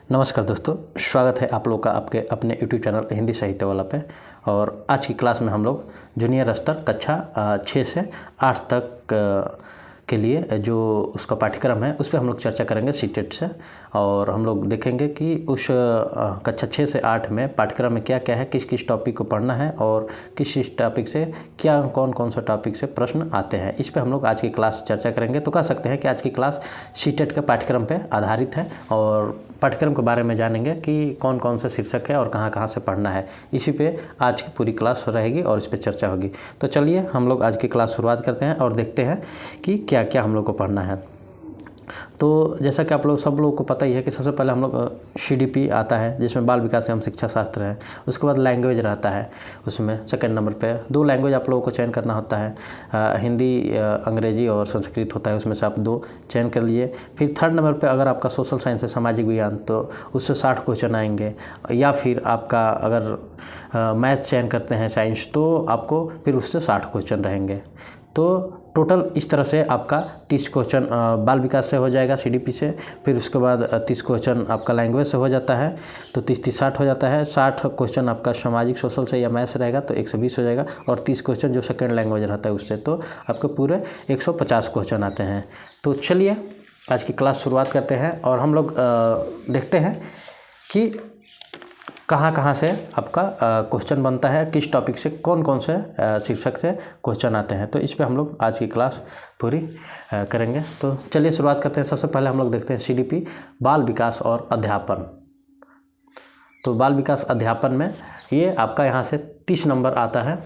नमस्कार दोस्तों, स्वागत है आप लोग का आपके अपने यूट्यूब चैनल हिंदी साहित्य वाला पे। और आज की क्लास में हम लोग जूनियर स्तर कक्षा 6 से 8 तक के लिए जो उसका पाठ्यक्रम है उस पर हम लोग चर्चा करेंगे सीटेट से। और हम लोग देखेंगे कि उस कक्षा 6 से 8 में पाठ्यक्रम में क्या क्या है, किस किस टॉपिक को पढ़ना है और किस टॉपिक से क्या कौन कौन सा टॉपिक से प्रश्न आते हैं, इस पे हम लोग आज की क्लास चर्चा करेंगे। तो कह सकते हैं कि आज की क्लास सीटेट के पाठ्यक्रम पे आधारित है और पाठ्यक्रम के बारे में जानेंगे कि कौन कौन सा शीर्षक है और कहाँ कहाँ से पढ़ना है। इसी पे आज की पूरी क्लास रहेगी और इस पे चर्चा होगी। तो चलिए हम लोग आज की क्लास शुरुआत करते हैं और देखते हैं कि क्या क्या हम लोग को पढ़ना है। तो जैसा कि आप लोग सब लोगों को पता ही है कि सबसे पहले हम लोग CDP आता है, जिसमें बाल विकास एवं शिक्षा शास्त्र है। उसके बाद लैंग्वेज रहता है, उसमें सेकंड नंबर पे 2 लैंग्वेज आप लोगों को चयन करना होता है, हिंदी अंग्रेजी और संस्कृत होता है, उसमें से आप 2 चयन कर लिए। फिर थर्ड नंबर पे अगर आपका सोशल साइंस है, सामाजिक विज्ञान, तो उससे 60 क्वेश्चन आएंगे। या फिर आपका अगर मैथ चयन करते हैं साइंस, तो आपको फिर उससे 60 क्वेश्चन रहेंगे। तो टोटल इस तरह से आपका 30 क्वेश्चन बाल विकास से हो जाएगा CDP से। फिर उसके बाद 30 क्वेश्चन आपका लैंग्वेज से हो जाता है, तो 30-30 60 हो जाता है। 60 क्वेश्चन आपका सामाजिक सोशल से या मैथ से रहेगा तो 120 हो जाएगा। और 30 क्वेश्चन जो सेकंड लैंग्वेज रहता है उससे, तो आपके पूरे 150 क्वेश्चन आते हैं। तो चलिए आज की क्लास शुरुआत करते हैं और हम लोग देखते हैं कि कहाँ कहाँ से आपका क्वेश्चन बनता है, किस टॉपिक से कौन कौन से शीर्षक से क्वेश्चन आते हैं। तो इस पे हम लोग आज की क्लास पूरी करेंगे। तो चलिए शुरुआत करते हैं। सबसे पहले हम लोग देखते हैं CDP बाल विकास और अध्यापन। तो बाल विकास अध्यापन में ये आपका यहाँ से 30 नंबर आता है।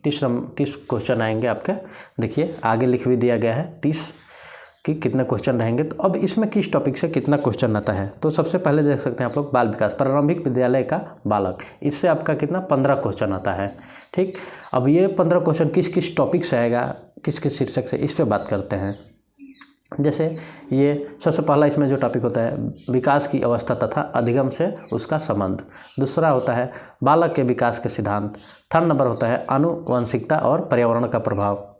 30 क्वेश्चन आएंगे आपके। देखिए आगे लिख भी दिया गया है 30 कि कितने क्वेश्चन रहेंगे। तो अब इसमें किस टॉपिक से कितना क्वेश्चन आता है, तो सबसे पहले देख सकते हैं आप लोग बाल विकास प्रारंभिक विद्यालय का बालक, इससे आपका कितना 15 क्वेश्चन आता है। ठीक, अब ये 15 क्वेश्चन किस किस टॉपिक से आएगा, किस किस शीर्षक से, इस पर बात करते हैं। जैसे ये सबसे पहला इसमें जो टॉपिक होता है विकास की अवस्था तथा अधिगम से उसका संबंध। दूसरा होता है बालक के विकास के सिद्धांत। थर्ड नंबर होता है आनुवंशिकता और पर्यावरण का प्रभाव।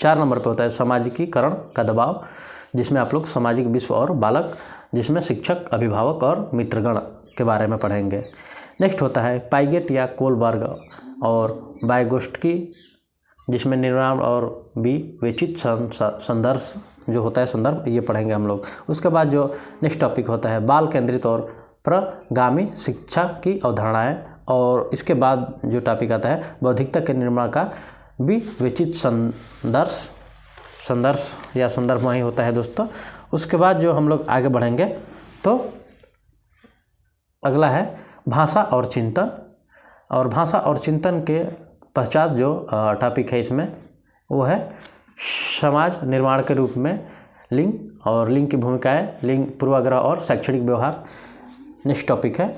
4 नंबर पे होता है सामाजिकीकरण का दबाव, जिसमें आप लोग सामाजिक विश्व और बालक, जिसमें शिक्षक, अभिभावक और मित्रगण के बारे में पढ़ेंगे। नेक्स्ट होता है पाइगेट या कोलबर्ग और वाइगोत्स्की, जिसमें निर्माण और विवेचित संदर्भ जो होता है, संदर्भ, ये पढ़ेंगे हम लोग। उसके बाद जो नेक्स्ट टॉपिक होता है बाल केंद्रित और प्रगामी शिक्षा की अवधारणाएँ। और इसके बाद जो टॉपिक आता है बौद्धिकता के निर्माण का विवेचित संदर्भ या संदर्भ वही होता है दोस्तों। उसके बाद जो हम लोग आगे बढ़ेंगे तो अगला है भाषा और चिंतन। और भाषा और चिंतन के पश्चात जो टॉपिक है इसमें वो है समाज निर्माण के रूप में लिंग और लिंग की भूमिकाएं, लिंग पूर्वाग्रह और शैक्षणिक व्यवहार। नेक्स्ट टॉपिक है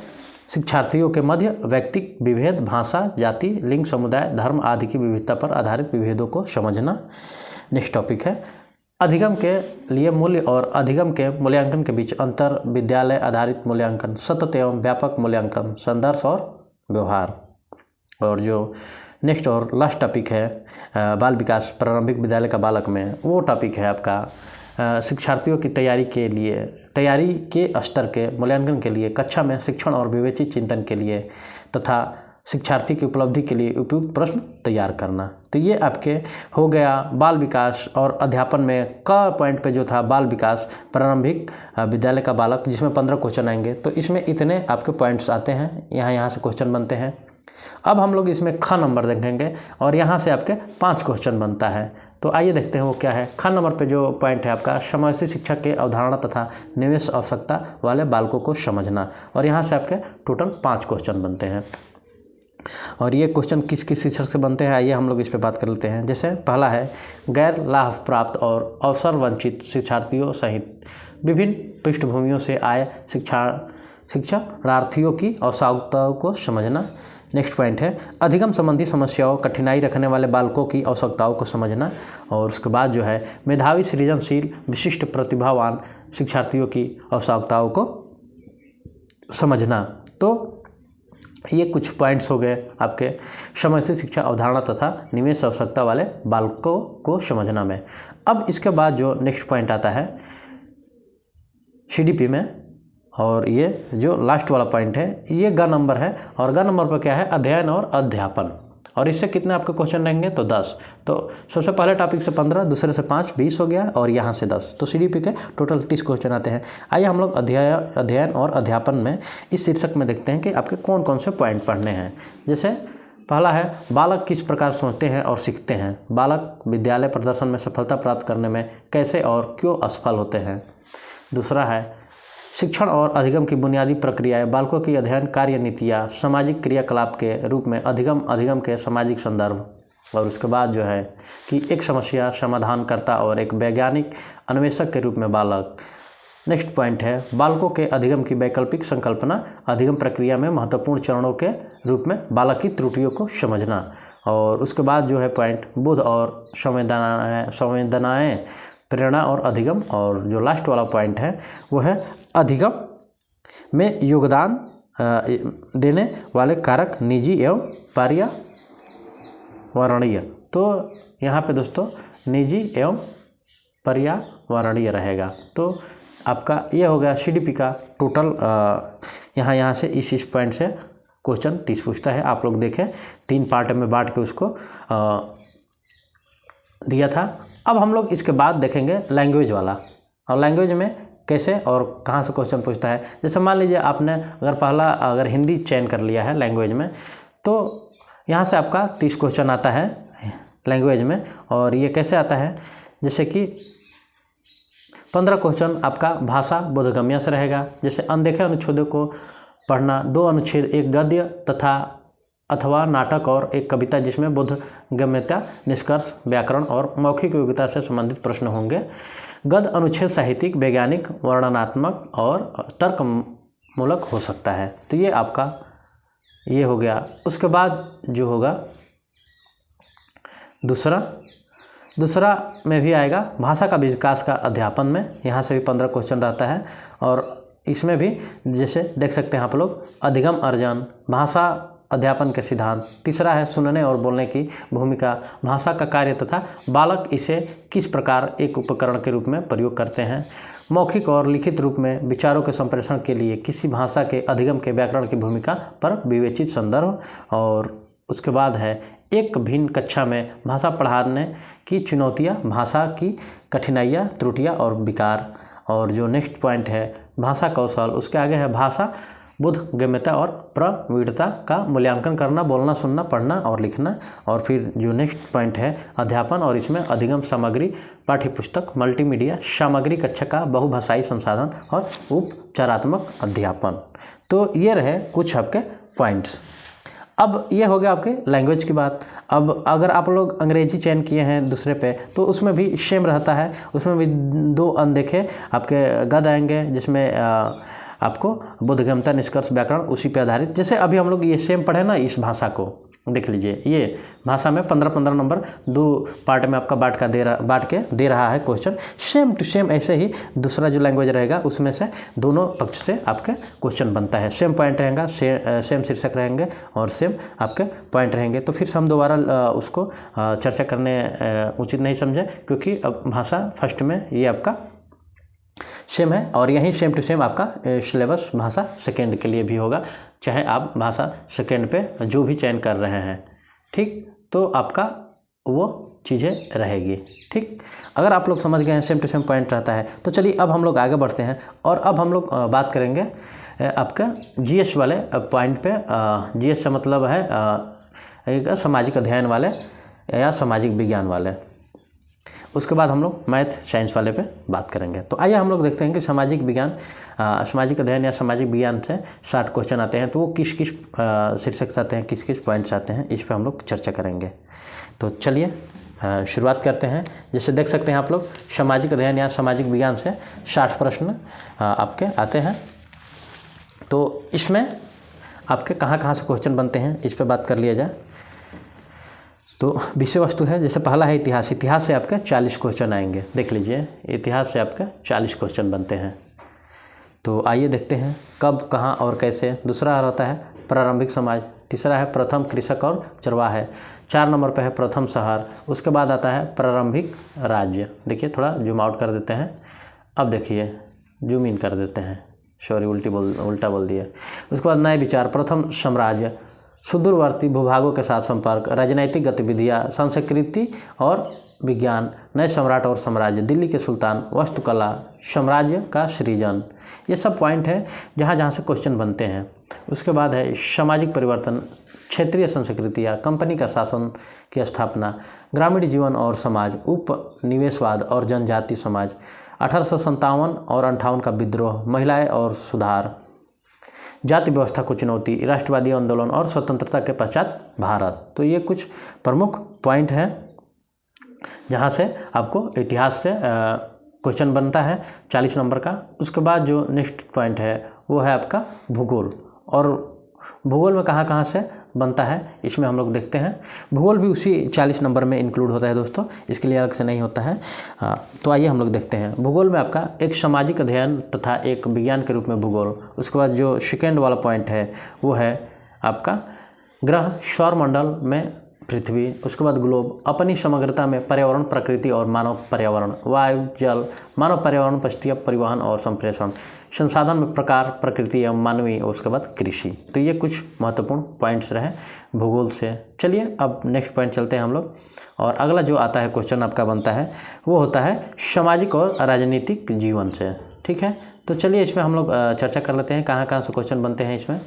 शिक्षार्थियों के मध्य व्यक्तिक विभेद, भाषा, जाति, लिंग, समुदाय, धर्म आदि की विविधता पर आधारित विभेदों को समझना। नेक्स्ट टॉपिक है अधिगम के लिए मूल्य और अधिगम के मूल्यांकन के बीच अंतर, विद्यालय आधारित मूल्यांकन, सतत एवं व्यापक मूल्यांकन, संदर्भ और व्यवहार। और जो नेक्स्ट और लास्ट टॉपिक है बाल विकास प्रारंभिक विद्यालय का बालक में, वो टॉपिक है आपका शिक्षार्थियों की तैयारी के स्तर के मूल्यांकन के लिए, कक्षा में शिक्षण और विवेचित चिंतन के लिए तथा शिक्षार्थी की उपलब्धि के लिए उपयुक्त प्रश्न तैयार करना। तो ये आपके हो गया बाल विकास और अध्यापन में का पॉइंट पे जो था बाल विकास प्रारंभिक विद्यालय का बालक, जिसमें 15 क्वेश्चन आएंगे। तो इसमें इतने आपके पॉइंट्स आते हैं, यहाँ से क्वेश्चन बनते हैं। अब हम लोग इसमें ख नंबर देखेंगे और यहाँ से आपके 5 क्वेश्चन बनता है। तो आइए देखते हैं वो क्या है। ख नंबर पे जो पॉइंट है आपका समावेशी शिक्षा के अवधारणा तथा निवेश आवश्यकता वाले बालकों को समझना। और यहाँ से आपके टोटल 5 क्वेश्चन बनते हैं। और ये क्वेश्चन किस किस शीर्षक से बनते हैं, आइए हम लोग इस पे बात कर लेते हैं। जैसे पहला है गैर लाभ प्राप्त और अवसर वंचित शिक्षार्थियों सहित विभिन्न पृष्ठभूमियों से आए शिक्षार्थियों की आवश्यकताओं को समझना। नेक्स्ट पॉइंट है अधिगम संबंधी समस्याओं, कठिनाई रखने वाले बालकों की आवश्यकताओं को समझना। और उसके बाद जो है मेधावी, सृजनशील, विशिष्ट प्रतिभावान शिक्षार्थियों की आवश्यकताओं को समझना। तो ये कुछ पॉइंट्स हो गए आपके समय से शिक्षा अवधारणा तथा निवेश आवश्यकता वाले बालकों को समझना में। अब इसके बाद जो नेक्स्ट पॉइंट आता है CDP में और ये जो लास्ट वाला पॉइंट है ये ग नंबर है, और ग नंबर पर क्या है, अध्ययन और अध्यापन। और इससे कितने आपके क्वेश्चन रहेंगे, तो 10। तो सबसे पहले टॉपिक से 15, दूसरे से 5, 20 हो गया, और यहाँ से 10, तो CDP के टोटल 30 क्वेश्चन आते हैं। आइए हम लोग अध्ययन और अध्यापन में इस शीर्षक में देखते हैं कि आपके कौन कौन से पॉइंट पढ़ने हैं। जैसे पहला है, बालक किस प्रकार सोचते हैं और सीखते हैं। बालक विद्यालय प्रदर्शन में सफलता प्राप्त करने में कैसे और क्यों असफल होते हैं। दूसरा है, शिक्षण और अधिगम की बुनियादी प्रक्रियाएं, बालकों की अध्ययन कार्य नीतियाँ, सामाजिक क्रियाकलाप के रूप में अधिगम के सामाजिक संदर्भ। और उसके बाद जो है कि एक समस्या समाधानकर्ता और एक वैज्ञानिक अन्वेषक के रूप में बालक। नेक्स्ट पॉइंट है, बालकों के अधिगम की वैकल्पिक संकल्पना, अधिगम प्रक्रिया में महत्वपूर्ण चरणों के रूप में बालक की त्रुटियों को समझना। और उसके बाद जो है पॉइंट, बोध और संवेदनाएं, प्रेरणा और अधिगम। और जो लास्ट वाला पॉइंट है वो है अधिगम में योगदान देने वाले कारक, निजी एवं पर्यावरणीय। तो यहाँ पे दोस्तों निजी एवं पर्यावरणीय रहेगा। तो आपका ये हो गया CDP का टोटल। यहाँ से इस पॉइंट से क्वेश्चन 30 पूछता है। आप लोग देखें 3 पार्ट में बांट के उसको दिया था। अब हम लोग इसके बाद देखेंगे लैंग्वेज वाला, और लैंग्वेज में कैसे और कहाँ से क्वेश्चन पूछता है। जैसे मान लीजिए आपने अगर हिंदी चयन कर लिया है लैंग्वेज में, तो यहाँ से आपका 30 क्वेश्चन आता है लैंग्वेज में। और ये कैसे आता है, जैसे कि 15 क्वेश्चन आपका भाषा बोधगम्य से रहेगा। जैसे अनदेखे अनुच्छेदों को पढ़ना, 2 अनुच्छेद, एक गद्य तथा अथवा नाटक और एक कविता जिसमें बोधगम्यता, निष्कर्ष, व्याकरण और मौखिक योग्यता से संबंधित प्रश्न होंगे। गद्य अनुच्छेद साहित्यिक, वैज्ञानिक, वर्णनात्मक और तर्कमूलक हो सकता है। तो ये आपका ये हो गया। उसके बाद जो होगा दूसरा में भी आएगा भाषा का विकास का अध्यापन में। यहाँ से भी 15 क्वेश्चन रहता है। और इसमें भी जैसे देख सकते हैं आप लोग, अधिगम अर्जन, भाषा अध्यापन के सिद्धांत। तीसरा है सुनने और बोलने की भूमिका, भाषा का कार्य तथा बालक इसे किस प्रकार एक उपकरण के रूप में प्रयोग करते हैं। मौखिक और लिखित रूप में विचारों के संप्रेषण के लिए किसी भाषा के अधिगम के व्याकरण की भूमिका पर विवेचित संदर्भ। और उसके बाद है एक भिन्न कक्षा में भाषा पढ़ाने की चुनौतियाँ, भाषा की कठिनाइयाँ, त्रुटियाँ और विकार। और जो नेक्स्ट पॉइंट है भाषा कौशल, उसके आगे है भाषा बोधगम्यता और प्रवीणता का मूल्यांकन करना, बोलना, सुनना, पढ़ना और लिखना। और फिर जो नेक्स्ट पॉइंट है अध्यापन, और इसमें अधिगम सामग्री, पाठ्यपुस्तक, मल्टीमीडिया सामग्री, कक्षा का बहुभाषाई संसाधन और उपचारात्मक अध्यापन। तो ये रहे कुछ आपके पॉइंट्स। अब ये हो गया आपके लैंग्वेज की बात। अब अगर आप लोग अंग्रेजी चयन किए हैं दूसरे पे, तो उसमें भी सेम रहता है। उसमें भी 2 अनदेखे आपके गद्य आएंगे, जिसमें आपको बोधगम्यता, निष्कर्ष, व्याकरण उसी पे आधारित। जैसे अभी हम लोग ये सेम पढ़े ना, इस भाषा को देख लीजिए, ये भाषा में 15-15 नंबर 2 पार्ट में आपका बांट के दे रहा है क्वेश्चन। सेम टू सेम ऐसे ही दूसरा जो लैंग्वेज रहेगा उसमें से दोनों पक्ष से आपके क्वेश्चन बनता है। सेम पॉइंट रहेगा, सेम शीर्षक रहेंगे और सेम आपके पॉइंट रहेंगे। तो फिर से हम दोबारा उसको चर्चा करने उचित नहीं समझे, क्योंकि अब भाषा फर्स्ट में ये आपका सेम है, और यही सेम टू सेम आपका सिलेबस भाषा सेकेंड के लिए भी होगा, चाहे आप भाषा सेकेंड पे जो भी चयन कर रहे हैं। ठीक, तो आपका वो चीज़ें रहेगी। ठीक, अगर आप लोग समझ गए हैं सेम टू सेम पॉइंट रहता है, तो चलिए अब हम लोग आगे बढ़ते हैं। और अब हम लोग बात करेंगे आपका GS वाले पॉइंट पे। GS से मतलब है एक सामाजिक अध्ययन वाले या सामाजिक विज्ञान वाले। उसके बाद हम लोग मैथ साइंस वाले पे बात करेंगे। तो आइए हम लोग देखते हैं कि सामाजिक विज्ञान, सामाजिक अध्ययन या सामाजिक विज्ञान से 60 क्वेश्चन आते हैं, तो वो किस किस शीर्षक से आते हैं, किस किस पॉइंट्स आते हैं, इस पे हम लोग चर्चा करेंगे। तो चलिए शुरुआत करते हैं। जैसे देख सकते हैं आप लोग, सामाजिक अध्ययन या सामाजिक विज्ञान से 60 प्रश्न आपके आते हैं। तो इसमें आपके कहाँ कहाँ से क्वेश्चन बनते हैं, इस पर बात कर लिया जाए। तो विषय वस्तु है, जैसे पहला है इतिहास। इतिहास से आपके 40 क्वेश्चन आएंगे। देख लीजिए, इतिहास से आपके 40 क्वेश्चन बनते हैं। तो आइए देखते हैं कब, कहाँ और कैसे। दूसरा रहता है प्रारंभिक समाज। तीसरा है प्रथम कृषक और चरवाहे। 4 नंबर पे है प्रथम शहर। उसके बाद आता है प्रारंभिक राज्य। देखिए, थोड़ा जूम आउट कर देते हैं। अब देखिए, जूम इन कर देते हैं। सॉरी उल्टा बोल दिया। उसके बाद नए विचार, प्रथम साम्राज्य, सुदूरवर्ती भूभागों के साथ संपर्क, राजनैतिक गतिविधियाँ, संस्कृति और विज्ञान, नए सम्राट और साम्राज्य, दिल्ली के सुल्तान, वास्तुकला, साम्राज्य का सृजन। ये सब पॉइंट है जहाँ से क्वेश्चन बनते हैं। उसके बाद है सामाजिक परिवर्तन, क्षेत्रीय संस्कृतियाँ, कंपनी का शासन की स्थापना, ग्रामीण जीवन और समाज, उपनिवेशवाद और जनजाति समाज, 1857 और 58 का विद्रोह, महिलाएं और सुधार, जाति व्यवस्था को चुनौती, राष्ट्रवादी आंदोलन और स्वतंत्रता के पश्चात भारत। तो ये कुछ प्रमुख पॉइंट हैं जहाँ से आपको इतिहास से क्वेश्चन बनता है 40 नंबर का। उसके बाद जो नेक्स्ट पॉइंट है वो है आपका भूगोल, और भूगोल में कहाँ से बनता है इसमें हम लोग देखते हैं। भूगोल भी उसी 40 नंबर में इंक्लूड होता है दोस्तों, इसके लिए अलग से नहीं होता है। तो आइए हम लोग देखते हैं। भूगोल में आपका एक सामाजिक अध्ययन तथा एक विज्ञान के रूप में भूगोल। उसके बाद जो सेकेंड वाला पॉइंट है वो है आपका ग्रह, सौरमंडल में पृथ्वी। उसके बाद ग्लोब, अपनी समग्रता में पर्यावरण, प्रकृति और मानव पर्यावरण, वायु, जल, मानव पर्यावरण, पृष्ठीय परिवहन और संप्रेषण, संसाधन में प्रकार, प्रकृति एवं मानवीय, और उसके बाद कृषि। तो ये कुछ महत्वपूर्ण पॉइंट्स रहे भूगोल से। चलिए अब नेक्स्ट पॉइंट चलते हैं हम लोग, और अगला जो आता है क्वेश्चन आपका बनता है वो होता है सामाजिक और राजनीतिक जीवन से। ठीक है, तो चलिए इसमें हम लोग चर्चा कर लेते हैं कहाँ से क्वेश्चन बनते हैं इसमें।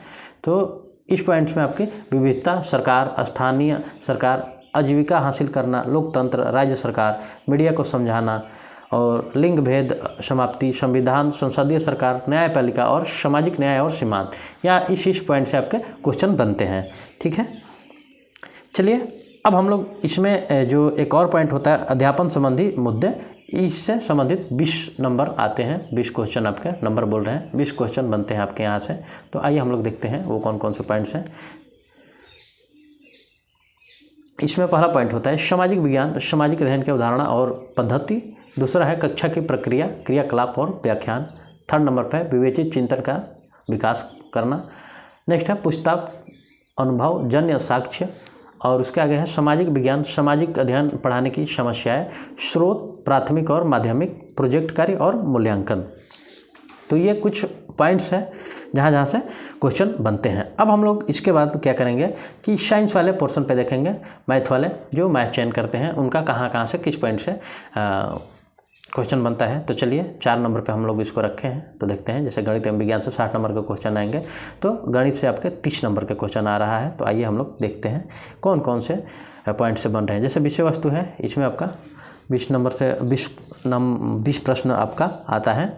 तो इस पॉइंट्स में आपकी विविधता, सरकार, स्थानीय सरकार, आजीविका हासिल करना, लोकतंत्र, राज्य सरकार, मीडिया को समझाना, और लिंग भेद समाप्ति, संविधान, संसदीय सरकार, न्यायपालिका और सामाजिक न्याय और सीमांत, या इस पॉइंट से आपके क्वेश्चन बनते हैं। ठीक है, चलिए अब हम लोग इसमें जो एक और पॉइंट होता है अध्यापन संबंधी मुद्दे, इससे संबंधित 20 नंबर आते हैं। 20 क्वेश्चन आपके नंबर बोल रहे हैं, 20 क्वेश्चन बनते हैं आपके यहाँ से। तो आइए हम लोग देखते हैं वो कौन कौन से पॉइंट्स हैं। इसमें पहला पॉइंट होता है सामाजिक विज्ञान, सामाजिक अध्ययन की अवधारणा और पद्धति। दूसरा है कक्षा की प्रक्रिया, क्रियाकलाप और व्याख्यान। थर्ड नंबर पर विवेचित चिंतन का विकास करना। नेक्स्ट है पुस्तक, अनुभव जन्य साक्ष्य, और उसके आगे है सामाजिक विज्ञान, सामाजिक अध्ययन पढ़ाने की समस्याएं, स्रोत, प्राथमिक और माध्यमिक, प्रोजेक्ट कार्य और मूल्यांकन। तो ये कुछ पॉइंट्स हैं जहाँ से क्वेश्चन बनते हैं। अब हम लोग इसके बाद क्या करेंगे कि साइंस वाले पोर्शन पे देखेंगे, मैथ वाले जो मैथ चयन करते हैं उनका कहाँ से किस पॉइंट से क्वेश्चन बनता है। तो चलिए 4 नंबर पे हम लोग इसको रखे हैं। तो देखते हैं, जैसे गणित एवं विज्ञान से 60 नंबर के क्वेश्चन आएंगे, तो गणित से आपके 30 नंबर के क्वेश्चन आ रहा है। तो आइए हम लोग देखते हैं कौन कौन से पॉइंट से बन रहे हैं। जैसे विषय वस्तु है, इसमें आपका 20 नंबर से 20 प्रश्न आपका आता है,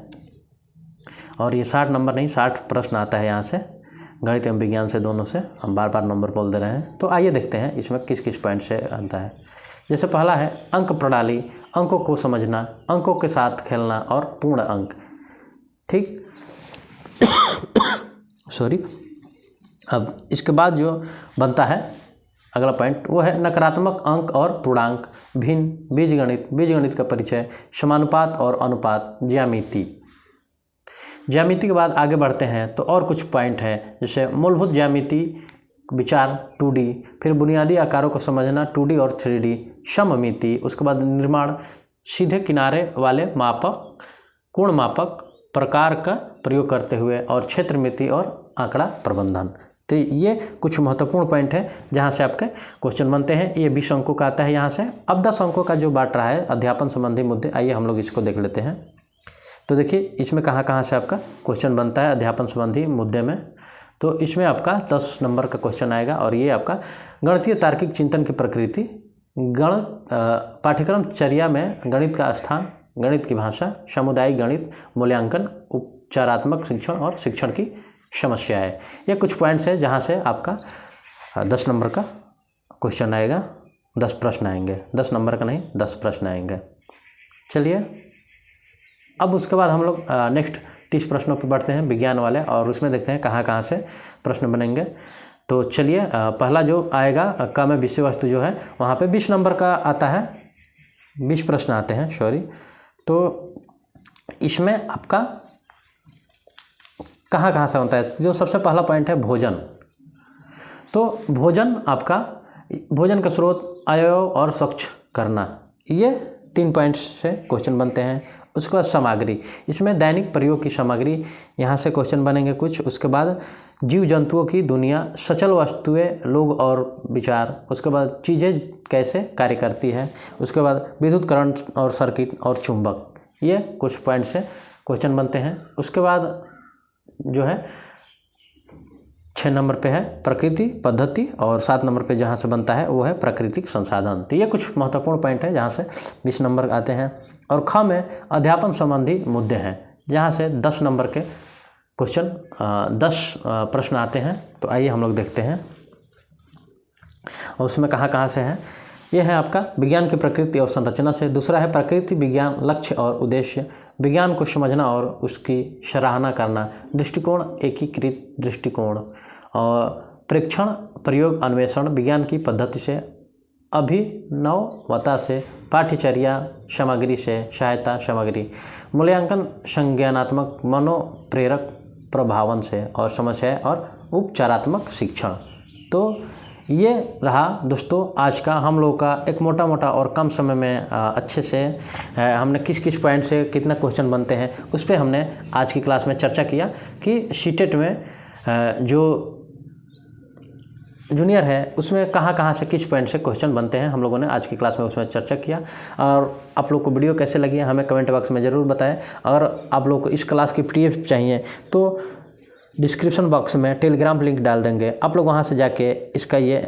और ये 60 नंबर नहीं 60 प्रश्न आता है यहाँ से, गणित एवं विज्ञान से दोनों से हम बार नंबर बोल दे रहे हैं। तो आइए देखते हैं इसमें किस किस पॉइंट से आता है। जैसे पहला है अंक प्रणाली, अंकों को समझना, अंकों के साथ खेलना और पूर्ण अंक। ठीक सॉरी। अब इसके बाद जो बनता है अगला पॉइंट वो है नकारात्मक अंक और पूर्णांक, भिन्न, बीजगणित का परिचय, समानुपात और अनुपात, ज्यामिति। ज्यामिति के बाद आगे बढ़ते हैं तो और कुछ पॉइंट हैं, जैसे मूलभूत ज्यामिति विचार 2D, फिर बुनियादी आकारों को समझना 2D और 3D, सममिति, उसके बाद निर्माण, सीधे किनारे वाले मापक, कोण मापक, प्रकार का प्रयोग करते हुए, और क्षेत्रमिति और आंकड़ा प्रबंधन। तो ये कुछ महत्वपूर्ण पॉइंट है जहाँ से आपके क्वेश्चन बनते हैं। ये 20 अंकों का आता है यहाँ से। अब 10 अंकों का जो बांट रहा है अध्यापन संबंधी मुद्दे, आइए हम लोग इसको देख लेते हैं। तो देखिए इसमें कहाँ से आपका क्वेश्चन बनता है अध्यापन संबंधी मुद्दे में। तो इसमें आपका 10 नंबर का क्वेश्चन आएगा, और ये आपका गणितीय तार्किक चिंतन की प्रकृति, पाठ्यक्रम चर्या में गणित का स्थान, गणित की भाषा, सामुदायिक गणित, मूल्यांकन, उपचारात्मक शिक्षण और शिक्षण की समस्याएं। ये कुछ पॉइंट्स हैं जहाँ से आपका 10 नंबर का क्वेश्चन आएगा, 10 प्रश्न आएंगे, 10 नंबर का नहीं 10 प्रश्न आएंगे। चलिए अब उसके बाद हम लोग नेक्स्ट 30 प्रश्नों पर बढ़ते हैं विज्ञान वाले, और उसमें देखते हैं कहाँ से प्रश्न बनेंगे। तो चलिए पहला जो आएगा का में विषय वस्तु जो है वहाँ पे 20 नंबर का आता है, 20 प्रश्न आते हैं सॉरी। तो इसमें आपका कहाँ से होता है, जो सबसे पहला पॉइंट है भोजन। तो भोजन आपका, भोजन का स्रोत, अवयव और स्वच्छ करना, ये 3 पॉइंट्स से क्वेश्चन बनते हैं। उसके बाद सामग्री, इसमें दैनिक प्रयोग की सामग्री, यहाँ से क्वेश्चन बनेंगे कुछ। उसके बाद जीव जंतुओं की दुनिया, सचल वस्तुएं, लोग और विचार। उसके बाद चीज़ें कैसे कार्य करती है। उसके बाद विद्युत करंट और सर्किट और चुंबक, ये कुछ पॉइंट से क्वेश्चन बनते हैं। उसके बाद जो है 6 नंबर पे है प्रकृति पद्धति, और 7 नंबर पे जहाँ से बनता है वो है प्राकृतिक संसाधन। तो ये कुछ महत्वपूर्ण पॉइंट है जहाँ से 20 नंबर आते हैं। और ख में अध्यापन संबंधी मुद्दे हैं, जहाँ से 10 नंबर के क्वेश्चन 10 प्रश्न आते हैं। तो आइए हम लोग देखते हैं और उसमें कहाँ से है। ये है आपका विज्ञान की प्रकृति और संरचना से। दूसरा है प्रकृति विज्ञान, लक्ष्य और उद्देश्य, विज्ञान को समझना और उसकी सराहना करना, दृष्टिकोण, एकीकृत दृष्टिकोण, और प्रेक्षण, प्रयोग, अन्वेषण, विज्ञान की पद्धति से, अभिनवता से, पाठ्यचर्या सामग्री से, सहायता सामग्री, मूल्यांकन, संज्ञानात्मक, मनोप्रेरक प्रभावन से, और समस्या और उपचारात्मक शिक्षण। तो ये रहा दोस्तों आज का हम लोग का एक मोटा और कम समय में अच्छे से हमने किस पॉइंट से कितना क्वेश्चन बनते हैं उस पर हमने आज की क्लास में चर्चा किया कि सीटेट में जो जूनियर है उसमें कहाँ से किस पॉइंट से क्वेश्चन बनते हैं, हम लोगों ने आज की क्लास में उसमें चर्चा किया। और आप लोग को वीडियो कैसे लगी है हमें कमेंट बॉक्स में ज़रूर बताएं। और आप लोग को इस क्लास की PDF चाहिए तो डिस्क्रिप्शन बॉक्स में टेलीग्राम लिंक डाल देंगे, आप लोग वहाँ से जाके इसका ये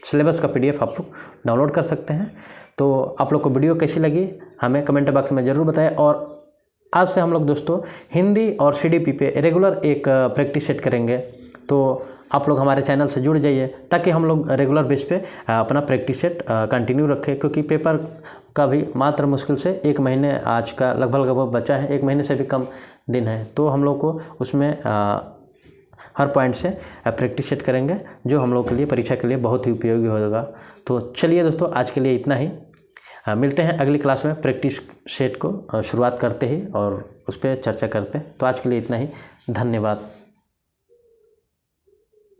सिलेबस का PDF आप लोग डाउनलोड कर सकते हैं। तो आप लोग को वीडियो कैसी लगी हमें कमेंट बॉक्स में ज़रूर बताएं। और आज से हम लोग दोस्तों हिंदी और CDP पे रेगुलर एक प्रैक्टिस सेट करेंगे, तो आप लोग हमारे चैनल से जुड़ जाइए ताकि हम लोग रेगुलर बेस पे अपना प्रैक्टिस सेट कंटिन्यू रखें, क्योंकि पेपर का भी मात्र मुश्किल से 1 महीने आज का लगभग बचा है, 1 महीने से भी कम दिन है। तो हम लोग को उसमें हर पॉइंट से प्रैक्टिस सेट करेंगे जो हम लोग के लिए परीक्षा के लिए बहुत ही उपयोगी होगा। तो चलिए दोस्तों आज के लिए इतना ही, मिलते हैं अगली क्लास में प्रैक्टिस सेट को शुरुआत करते ही और उस पर चर्चा करते हैं। तो आज के लिए इतना ही, धन्यवाद।